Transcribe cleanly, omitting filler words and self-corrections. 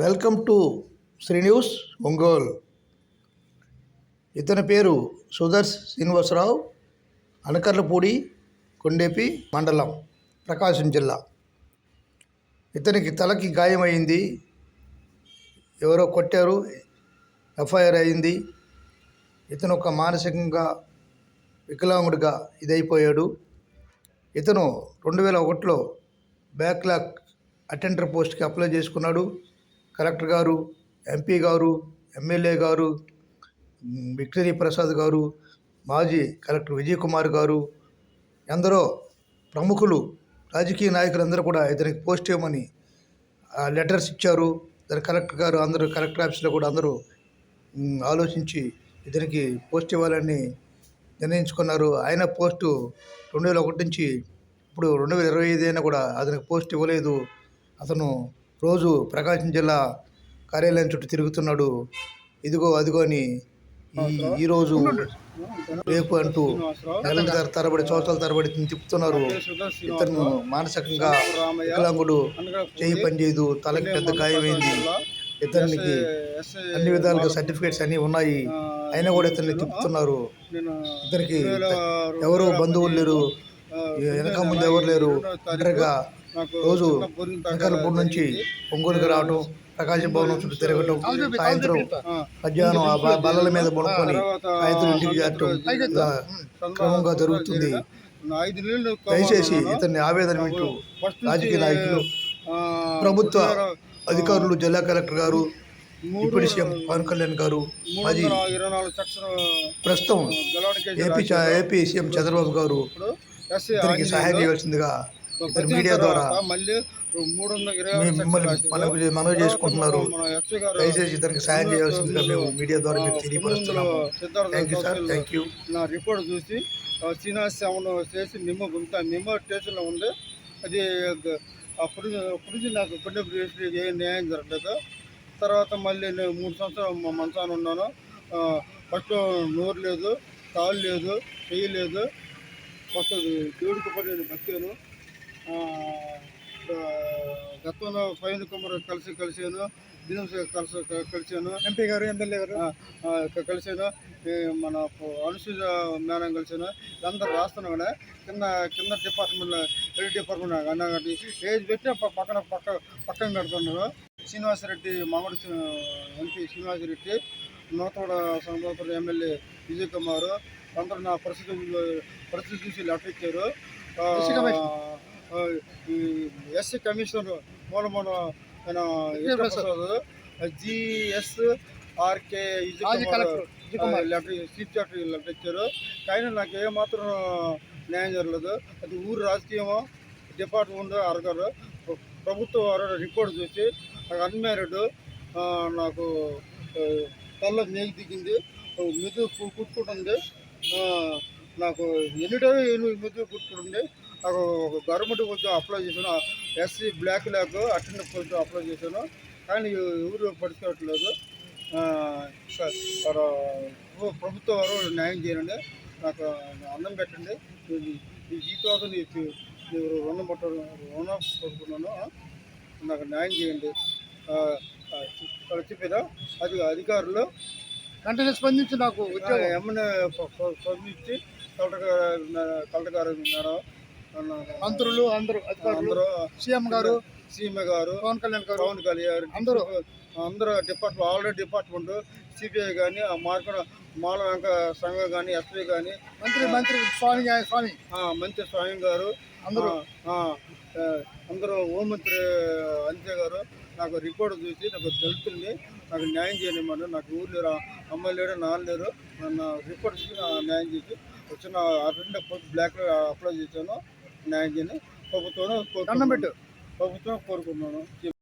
Welcome to Sri news Ongole. ఇతని పేరు సుదర్శ్ శ్రీనివాసరావు, అనకర్లపూడి, కొండేపి మండలం, ప్రకాశం జిల్లా. ఇతనికి తలకి గాయమైంది, ఎవరో కొట్టారు, ఎఫ్ఐఆర్ అయింది. ఇతను ఒక మానసికంగా వికలాంగుడిగా ఇదైపోయాడు. ఇతను 2001లో బ్యాక్లాగ్ అటెండర్ పోస్ట్కి అప్లై చేసుకున్నాడు. కలెక్టర్ గారు, ఎంపీ గారు, ఎమ్మెల్యే గారు, విక్టరీ ప్రసాద్ గారు, మాజీ కలెక్టర్ విజయ్ కుమార్ గారు, ఎందరో ప్రముఖులు, రాజకీయ నాయకులందరూ కూడా ఇతనికి పోస్ట్ ఇవ్వమని లెటర్స్ ఇచ్చారు. దాని కలెక్టర్ గారు అందరూ, కలెక్టర్ ఆఫీస్లో కూడా అందరూ ఆలోచించి ఇతనికి పోస్ట్ ఇవ్వాలని నిర్ణయించుకున్నారు. ఆయన పోస్టు 2001 నుంచి ఇప్పుడు 2025 అయినా కూడా అతనికి పోస్ట్ ఇవ్వలేదు. అతను రోజు ప్రకాశం జిల్లా కార్యాలయం చుట్టూ తిరుగుతున్నాడు. ఇదిగో అదిగో అని ఈరోజు రేపు అంటూ నెలల తరబడి, సంవత్సరాల తరబడి తిప్పుతున్నారు. ఇతను మానసికంగా వికలాంగుడు, చేయి పనిచేయదు, తలకి పెద్ద గాయమైంది. ఇతనికి అన్ని విధాలుగా సర్టిఫికేట్స్ అన్నీ ఉన్నాయి, అయినా కూడా ఇతన్ని తిప్పుతున్నారు. ఇతనికి ఎవరు బంధువులు లేరు, వెనక ముందు ఎవరు లేరు. ఒంటరిగా రోజు అనకర్లపూడి నుంచి ఒంగోలుకి రావడం, ప్రకాశం భవనం చుట్టూ తిరగటం, సాయంత్రం మధ్యాహ్నం ఆ బల్లల మీద పడుకొని సాయంత్రం ఇంటికి చేరటం క్రమంగా జరుగుతుంది. దయచేసి ఇతన్ని ఆవేదన వింటూ రాజకీయ నాయకులు, ప్రభుత్వ అధికారులు, జిల్లా కలెక్టర్ గారు, డిప్యూటీ సీఎం పవన్ కళ్యాణ్ గారు, మాజీ ప్రస్తుతం ఏపీ సీఎం చంద్రబాబు గారు ఇతనికి సహాయం చేయవలసిందిగా ఇతని మీడియా ద్వారా మిమ్మల్ని మనవి చేసుకుంటున్నారు. దయచేసి ఇతనికి సహాయం చేయవలసిందిగా మేము మీడియా ద్వారా మీకు తెలియపరుస్తున్నాము. Thank you sir, thank you. నా రిపోర్ట్ చూసి శ్రీనివాస్ చేసి నిమ్మ స్టేషన్లో ఉంది. అది అప్పుడు నాకు కొన్ని ఏ న్యాయం జరగలేదు. తర్వాత మళ్ళీ నేను 3 సంవత్సరాలు మంచాన ఉన్నాను. ఫస్ట్ నోరు లేదు, కాలు లేదు, చెయ్యి లేదు. ఫస్ట్ దేవుడికి పడి నేను బతికాను. గతంలో పైన కుమార్ కలిసాను, దినోస్ కలిసాను, ఎంపీ గారు, ఎమ్మెల్యే గారు కలిసాను, మన అనుసూయ మేడం కలిసాను. ఇదంతా రాస్తున్నాం కానీ కింద డిపార్ట్మెంట్లో హెల్త్ డిపార్ట్మెంట్ అన్నా కానీ ఏజ్ పెట్టి పక్కన పెడుతున్నారు. శ్రీనివాసరెడ్డి, మామిడి ఎంపీ శ్రీనివాసరెడ్డి, నూతన సంవత్సరం ఎమ్మెల్యే విజయ్ కుమార్ అందరూ నా పరిస్థితి చూసి లెటర్ ఇచ్చారు. ఎస్సీ కమిషనర్ మూలమూల Prasad, GSRK letter, chief secretary letter ఇచ్చారు. కానీ నాకు ఏమాత్రం న్యాయం జరగలేదు. అది ఊరు రాజకీయమో డిపార్ట్మెంట్ అరగారు. ప్రభుత్వం వారు రిపోర్ట్ చూసి నాకు అన్మ్యారీడ్, నాకు తల్ల నేగి దిగింది, మెదు కుట్టుకుంటుంది, నాకు ఎన్నిటో మెదు కుట్టుకుంటుంది. నాకు ఒక గవర్నమెంట్ కొంచెం అప్లై చేశాను, ఎస్సీ బ్లాక్ అటెండర్ కొంచెం అప్లై చేశాను. కానీ ఎవరు పడుకోవట్లేదు. ప్రభుత్వం వారు న్యాయం చేయండి, నాకు అన్నం పెట్టండి. ఈ జీతం రుణం పడుకున్నాను, నాకు న్యాయం చేయండి చెప్పేదా. అది అధికారులు వెంటనే స్పందించి నాకు ఎమ్మెల్యే స్పందించి కలెక్టర్ గారు, మంత్రులు, అందరూ అధికారులు, సీఎం గారు, పవన్ కళ్యాణ్ అందరూ డిపార్ట్మెంట్, ఆల్రెడీ డిపార్ట్మెంట్, సిపిఐ కానీ, మాల వెంక సంఘం కానీ, ఎస్పీ కానీ, మంత్రి స్వామి గారు, అందరూ హోంమంత్రి అంతే గారు నాకు రిపోర్ట్ చూసి నాకు దళితుల్ని నాకు న్యాయం చేయలేమని, నాకు ఊరు లేరు, అమ్మాయి లేరు, నాన్న లేరు, నన్ను రిపోర్ట్ చూసి న్యాయం చేసి వచ్చిన అటెండర్ బ్లాక్ అప్లై చేశాను. న్యాయం చేయని ప్రభుత్వం కోరుకున్నాను.